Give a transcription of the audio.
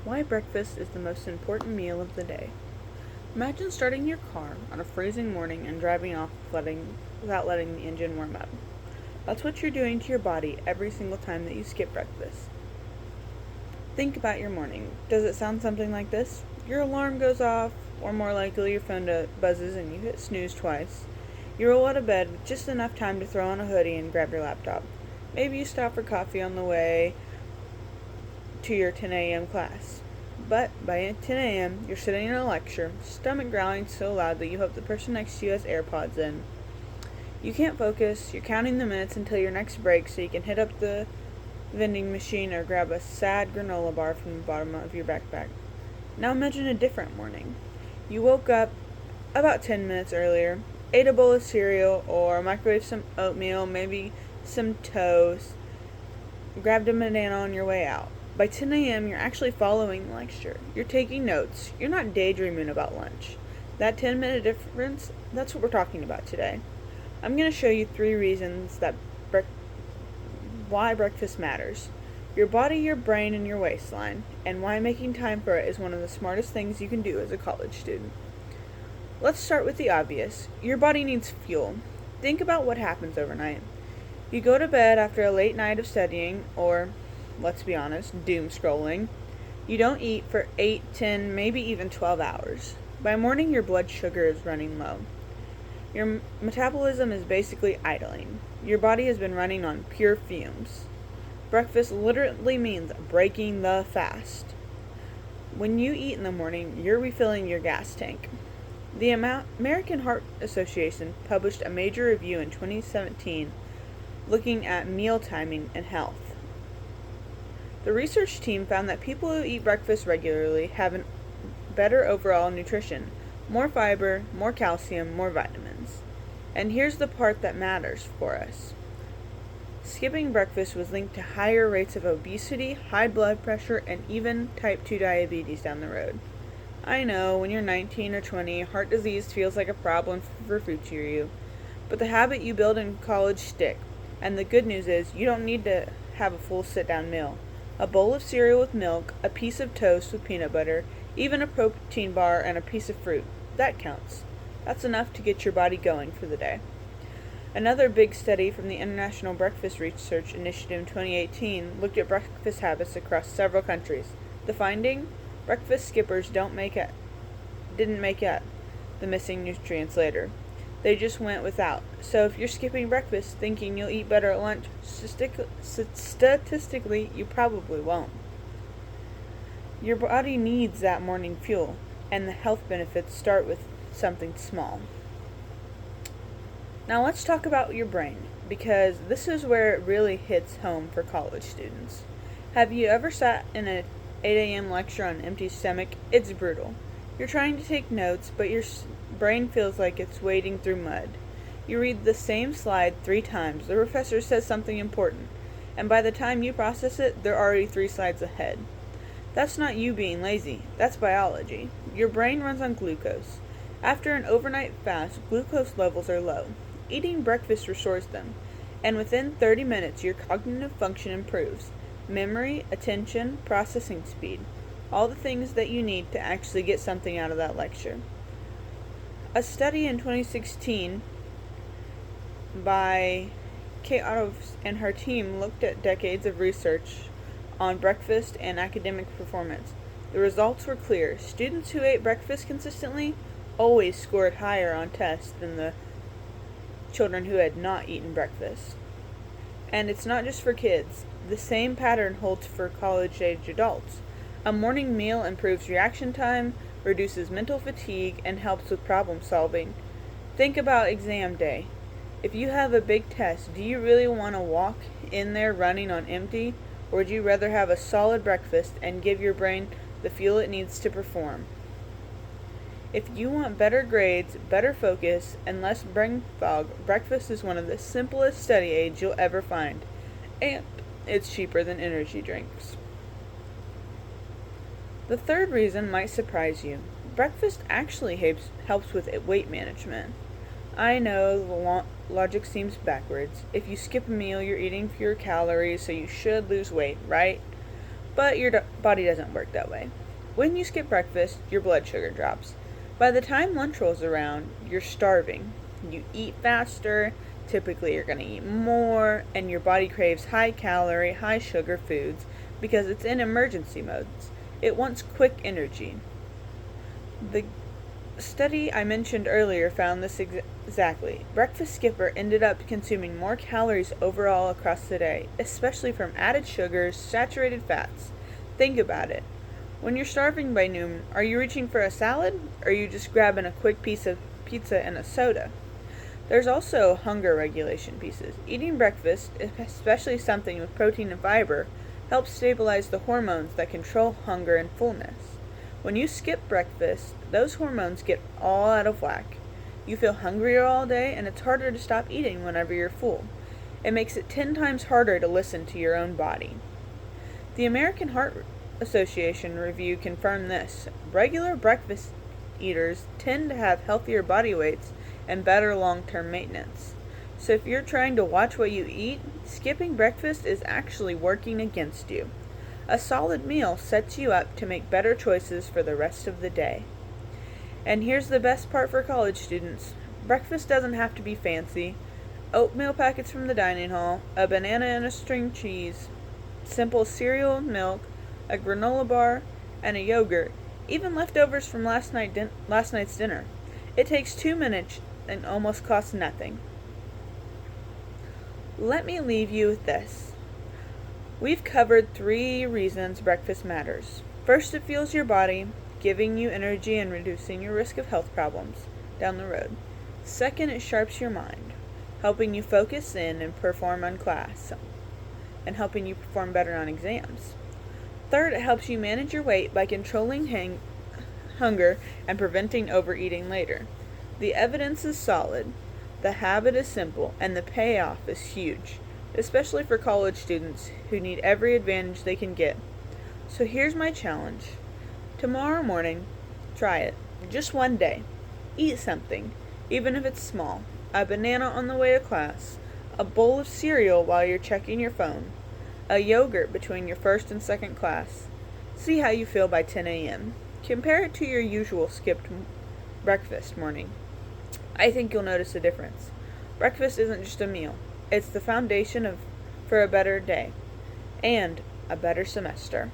Why breakfast is the most important meal of the day. Imagine starting your car on a freezing morning and driving off without letting the engine warm up. That's what you're doing to your body every single time that you skip breakfast. Think about your morning. Does it sound something like this? Your alarm goes off, or more likely your phone buzzes and you hit snooze twice. You roll out of bed with just enough time to throw on a hoodie and grab your laptop. Maybe you stop for coffee on the way to your 10 a.m. class. But by 10 a.m., you're sitting in a lecture, stomach growling so loud that you hope the person next to you has AirPods in. You can't focus, you're counting the minutes until your next break so you can hit up the vending machine or grab a sad granola bar from the bottom of your backpack. Now imagine a different morning. You woke up about 10 minutes earlier, ate a bowl of cereal or microwaved some oatmeal, maybe some toast, grabbed a banana on your way out. By 10 a.m., you're actually following the lecture. You're taking notes. You're not daydreaming about lunch. That 10-minute difference, that's what we're talking about today. I'm going to show you 3 reasons why breakfast matters. Your body, your brain, and your waistline, and why making time for it is one of the smartest things you can do as a college student. Let's start with the obvious. Your body needs fuel. Think about what happens overnight. You go to bed after a late night of studying, or let's be honest, doom scrolling. You don't eat for 8, 10, maybe even 12 hours. By morning, your blood sugar is running low. Your metabolism is basically idling. Your body has been running on pure fumes. Breakfast literally means breaking the fast. When you eat in the morning, you're refilling your gas tank. The American Heart Association published a major review in 2017 looking at meal timing and health. The research team found that people who eat breakfast regularly have a better overall nutrition, more fiber, more calcium, more vitamins. And here's the part that matters for us. Skipping breakfast was linked to higher rates of obesity, high blood pressure, and even type 2 diabetes down the road. I know, when you're 19 or 20, heart disease feels like a problem for future you, but the habit you build in college stick. And the good news is, you don't need to have a full sit-down meal. A bowl of cereal with milk, a piece of toast with peanut butter, even a protein bar and a piece of fruit. That counts. That's enough to get your body going for the day. Another big study from the International Breakfast Research Initiative in 2018 looked at breakfast habits across several countries. The finding? Breakfast skippers didn't make up the missing nutrients later. They just went without. So if you're skipping breakfast thinking you'll eat better at lunch, statistically, you probably won't. Your body needs that morning fuel, and the health benefits start with something small. Now let's talk about your brain, because this is where it really hits home for college students. Have you ever sat in an 8 a.m. lecture on an empty stomach? It's brutal. You're trying to take notes, but your brain feels like it's wading through mud. You read the same slide 3 times, the professor says something important, and by the time you process it, they're already 3 slides ahead. That's not you being lazy, that's biology. Your brain runs on glucose. After an overnight fast, glucose levels are low. Eating breakfast restores them, and within 30 minutes your cognitive function improves. Memory, attention, processing speed. All the things that you need to actually get something out of that lecture. A study in 2016 by Kate Otto and her team looked at decades of research on breakfast and academic performance. The results were clear. Students who ate breakfast consistently always scored higher on tests than the children who had not eaten breakfast. And it's not just for kids. The same pattern holds for college-age adults. A morning meal improves reaction time, reduces mental fatigue, and helps with problem solving. Think about exam day. If you have a big test, do you really want to walk in there running on empty, or would you rather have a solid breakfast and give your brain the fuel it needs to perform? If you want better grades, better focus, and less brain fog, breakfast is one of the simplest study aids you'll ever find, and it's cheaper than energy drinks. The third reason might surprise you. Breakfast actually helps with weight management. I know the logic seems backwards. If you skip a meal, you're eating fewer calories, so you should lose weight, right? But your body doesn't work that way. When you skip breakfast, your blood sugar drops. By the time lunch rolls around, you're starving. You eat faster, typically you're going to eat more, and your body craves high calorie, high sugar foods because it's in emergency modes. It wants quick energy. The study I mentioned earlier found this exactly. Breakfast skipper ended up consuming more calories overall across the day, especially from added sugars, saturated fats. Think about it. When you're starving by noon, are you reaching for a salad, or are you just grabbing a quick piece of pizza and a soda? There's also hunger regulation pieces. Eating breakfast, especially something with protein and fiber, helps stabilize the hormones that control hunger and fullness. When you skip breakfast, those hormones get all out of whack. You feel hungrier all day, and it's harder to stop eating whenever you're full. It makes it 10 times harder to listen to your own body. The American Heart Association review confirmed this. Regular breakfast eaters tend to have healthier body weights and better long-term maintenance. So if you're trying to watch what you eat, skipping breakfast is actually working against you. A solid meal sets you up to make better choices for the rest of the day. And here's the best part for college students. Breakfast doesn't have to be fancy. Oatmeal packets from the dining hall, a banana and a string cheese, simple cereal and milk, a granola bar, and a yogurt, even leftovers from last night's dinner. It takes 2 minutes and almost costs nothing. Let me leave you with this. We've covered 3 reasons breakfast matters. First, it fuels your body, giving you energy and reducing your risk of health problems down the road. Second, it sharps your mind, helping you focus in and perform on class, and helping you perform better on exams. Third, it helps you manage your weight by controlling hunger and preventing overeating later. The evidence is solid, the habit is simple, and the payoff is huge, especially for college students who need every advantage they can get. So here's my challenge. Tomorrow morning, try it. Just one day. Eat something, even if it's small. A banana on the way to class, a bowl of cereal while you're checking your phone, a yogurt between your first and second class. See how you feel by 10 a.m. Compare it to your usual skipped breakfast morning. I think you'll notice a difference. Breakfast isn't just a meal. It's the foundation for a better day and a better semester.